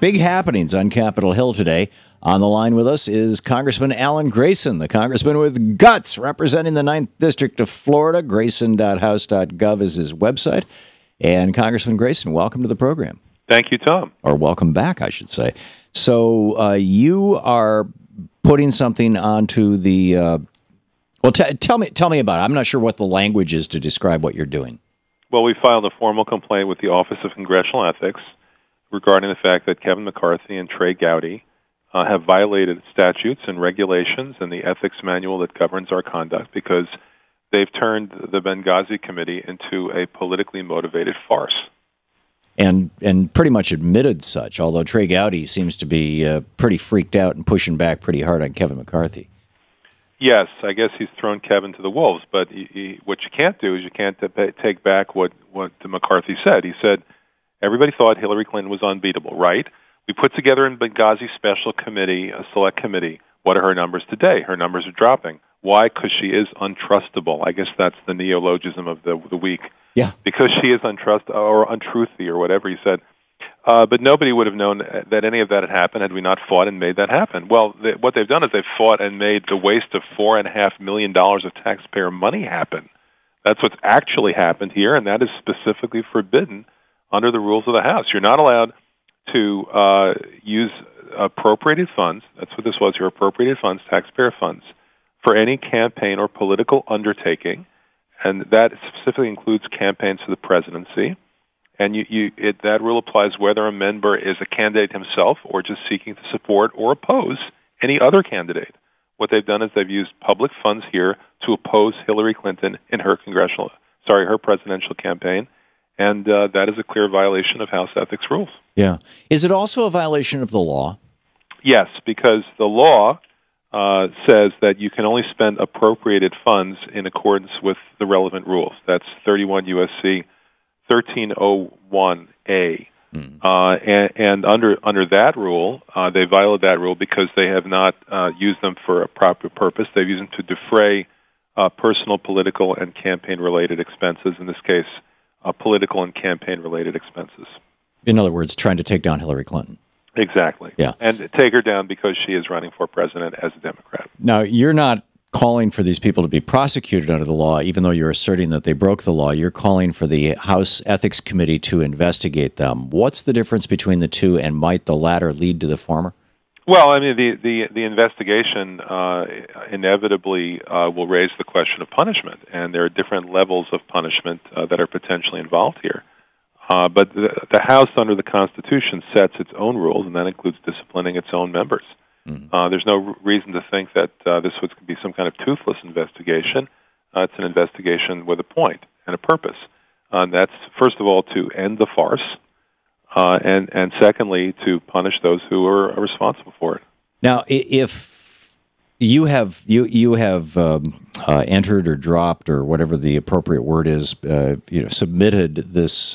Big happenings on Capitol Hill today. On the line with us is Congressman Alan Grayson, the congressman with guts representing the 9th District of Florida. Grayson.house.gov is his website. And Congressman Grayson, welcome to the program. Thank you, Tom. Or welcome back, I should say. So you are putting something onto the tell me about it. I'm not sure what the language is to describe what you're doing. Well, we filed a formal complaint with the Office of Congressional Ethics regarding the fact that Kevin McCarthy and Trey Gowdy have violated statutes and regulations and the ethics manual that governs our conduct because they've turned the Benghazi committee into a politically motivated farce. And pretty much admitted such, although Trey Gowdy seems to be pretty freaked out and pushing back pretty hard on Kevin McCarthy. Yes, I guess he's thrown Kevin to the wolves, but what you can't do is you can't take back what McCarthy said. He said, everybody thought Hillary Clinton was unbeatable, right? We put together in Benghazi special committee, a select committee. What are her numbers today? Her numbers are dropping. Why? Because she is untrustable. I guess that's the neologism of the week. Yeah. Because she is or untruthy or whatever he said. But nobody would have known that any of that had happened had we not fought and made that happen. Well, what they've done is they've fought and made the waste of $4.5 million of taxpayer money happen. That's what's actually happened here, and that is specifically forbidden under the rules of the House. You're not allowed to use appropriated funds, that's what this was, your appropriated funds, taxpayer funds, for any campaign or political undertaking, and that specifically includes campaigns for the presidency. And that rule applies whether a member is a candidate himself or just seeking to support or oppose any other candidate. What they've done is they've used public funds here to oppose Hillary Clinton in her presidential campaign. And that is a clear violation of House ethics rules. Yeah. Is it also a violation of the law? Yes, because the law says that you can only spend appropriated funds in accordance with the relevant rules. That's 31 U.S.C. 1301A. And under that rule, they violated that rule because they have not used them for a proper purpose. They've used them to defray personal, political, and campaign-related expenses, in this case, political and campaign-related expenses. In other words, trying to take down Hillary Clinton. Exactly. Yeah. And take her down because she is running for president as a Democrat. Now, you're not calling for these people to be prosecuted under the law, even though you're asserting that they broke the law. You're calling for the House Ethics Committee to investigate them. What's the difference between the two, and might the latter lead to the former? Well, I mean, the investigation inevitably will raise the question of punishment, and there are different levels of punishment that are potentially involved here. But the House, under the Constitution, sets its own rules, and that includes disciplining its own members. Mm-hmm. There's no reason to think that this would be some kind of toothless investigation. It's an investigation with a point and a purpose. That's, first of all, to end the farce, and secondly, to punish those who are responsible for it. Now, if you have entered or dropped or whatever the appropriate word is, submitted this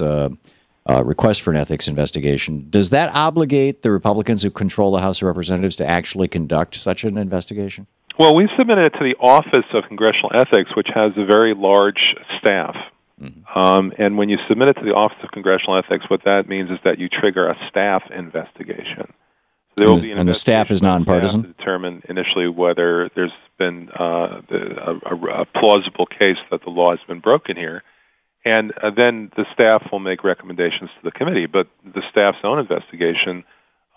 request for an ethics investigation, does that obligate the Republicans who control the House of Representatives to actually conduct such an investigation? Well, we submitted it to the Office of Congressional Ethics, which has a very large staff. Mm-hmm. And when you submit it to the Office of Congressional Ethics, what that means is that you trigger a staff investigation. So there will be and the staff is nonpartisan? To determine initially whether there's been a plausible case that the law has been broken here. And then the staff will make recommendations to the committee. But the staff's own investigation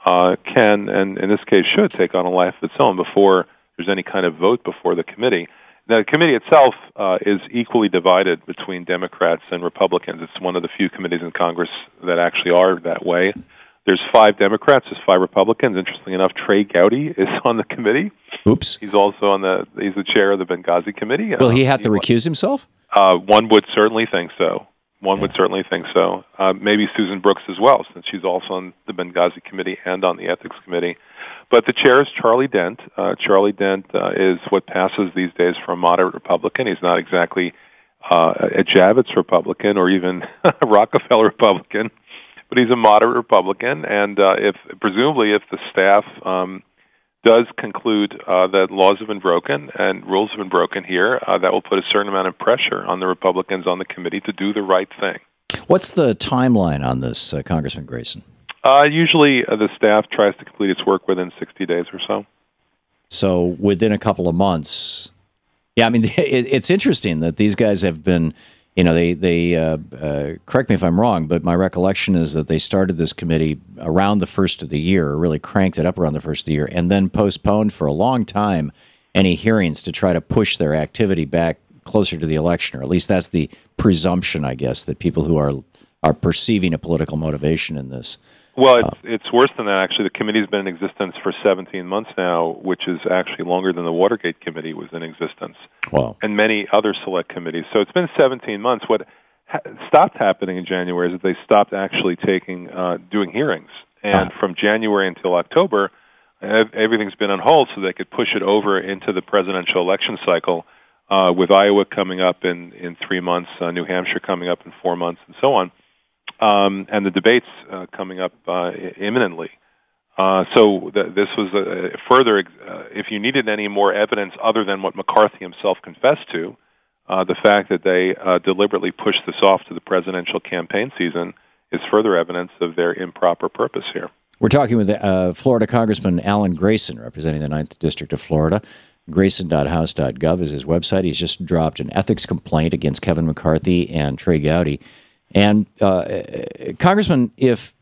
can, and in this case should, take on a life of its own before there's any kind of vote before the committee. Now, the committee itself is equally divided between Democrats and Republicans. It's one of the few committees in Congress that actually are that way. There's 5 Democrats, there's 5 Republicans. Interestingly enough, Trey Gowdy is on the committee. Oops. He's also he's the chair of the Benghazi committee. Will he have to recuse himself? One would certainly think so. Would certainly think so. Maybe Susan Brooks as well, since she's also on the Benghazi committee and on the ethics committee. But the chair is Charlie Dent. Charlie Dent is what passes these days for a moderate Republican. He's not exactly a Javits Republican or even a Rockefeller Republican, but he's a moderate Republican. And presumably if the staff does conclude that laws have been broken and rules have been broken here, that will put a certain amount of pressure on the Republicans on the committee to do the right thing. What's the timeline on this, Congressman Grayson? Usually the staff tries to complete its work within 60 days or so. So within a couple of months. Yeah, I mean, it's interesting that these guys have been, they correct me if I'm wrong, but my recollection is that they started this committee around the first of the year, really cranked it up around the first of the year, and then postponed for a long time any hearings to try to push their activity back closer to the election, or at least that's the presumption, I guess, that people who are perceiving a political motivation in this. Well, it's worse than that, actually. The committee's been in existence for 17 months now, which is actually longer than the Watergate Committee was in existence. Wow. And many other select committees. So it's been 17 months. What stopped happening in January is that they stopped actually doing hearings. And from January until October, everything's been on hold so they could push it over into the presidential election cycle, with Iowa coming up in 3 months, New Hampshire coming up in 4 months, and so on. And the debates coming up imminently. So this was further, if you needed any more evidence other than what McCarthy himself confessed to, the fact that they deliberately pushed this off to the presidential campaign season is further evidence of their improper purpose here. We're talking with Florida Congressman Alan Grayson, representing the 9th District of Florida. Grayson.house.gov is his website. He's just dropped an ethics complaint against Kevin McCarthy and Trey Gowdy. And Congressman, if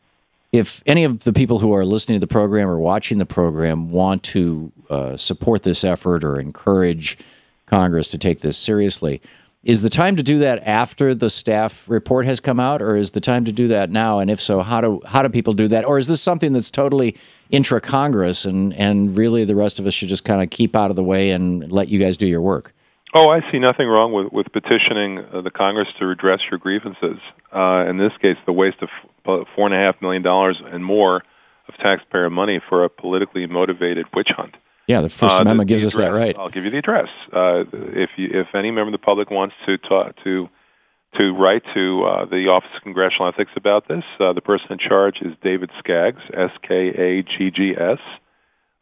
any of the people who are listening to the program or watching the program want to support this effort or encourage Congress to take this seriously, is the time to do that after the staff report has come out, or is the time to do that now? And if so, how do people do that? Or is this something that's totally intra-Congress and really the rest of us should just kind of keep out of the way and let you guys do your work? Oh, I see nothing wrong with petitioning the Congress to redress your grievances. In this case, the waste of $4.5 million and more of taxpayer money for a politically motivated witch hunt. Yeah, the First Amendment gives us that right. I'll give you the address. If any member of the public wants to write to the Office of Congressional Ethics about this, the person in charge is David Skaggs, Skaggs.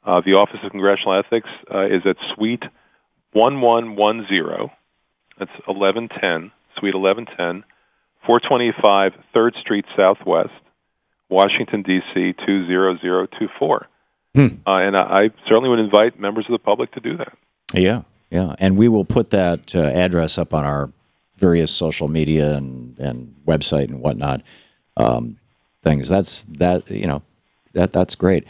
The Office of Congressional Ethics is at Suite 1110, that's 1110, Suite 1110, 425 3rd Street Southwest, Washington, D.C. 20024. And I certainly would invite members of the public to do that. Yeah, yeah. And we will put that address up on our various social media and website and whatnot things. That's great.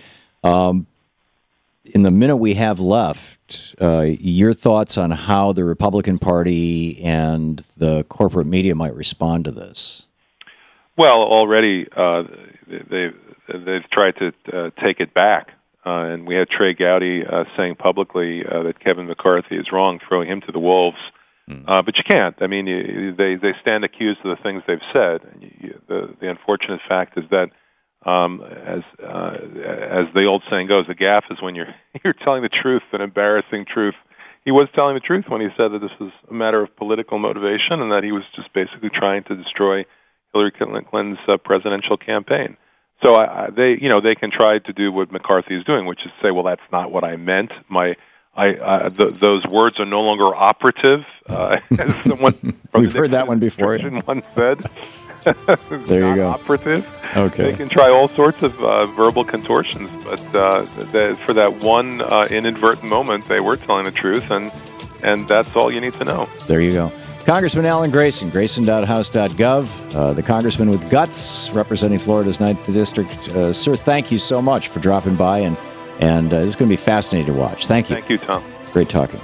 In the minute we have left, your thoughts on how the Republican Party and the corporate media might respond to this? Well, already they've tried to take it back, and we had Trey Gowdy saying publicly that Kevin McCarthy is wrong, throwing him to the wolves. But you can't. I mean, they stand accused of the things they've said. The unfortunate fact is that, as the old saying goes, a gaffe is when you're telling the truth, an embarrassing truth. He was telling the truth when he said that this was a matter of political motivation and that he was just basically trying to destroy Hillary Clinton's presidential campaign. So they can try to do what McCarthy is doing, which is say, well, that's not what I meant. Those words are no longer operative. As someone we've heard that one before. Once said. There you go. Operative. Okay. They can try all sorts of verbal contortions, but for that one inadvertent moment, they were telling the truth, and that's all you need to know. There you go. Congressman Alan Grayson, grayson.house.gov, the congressman with guts representing Florida's 9th District. Sir, thank you so much for dropping by, and this is going to be fascinating to watch. Thank you. Thank you, Tom. Great talking.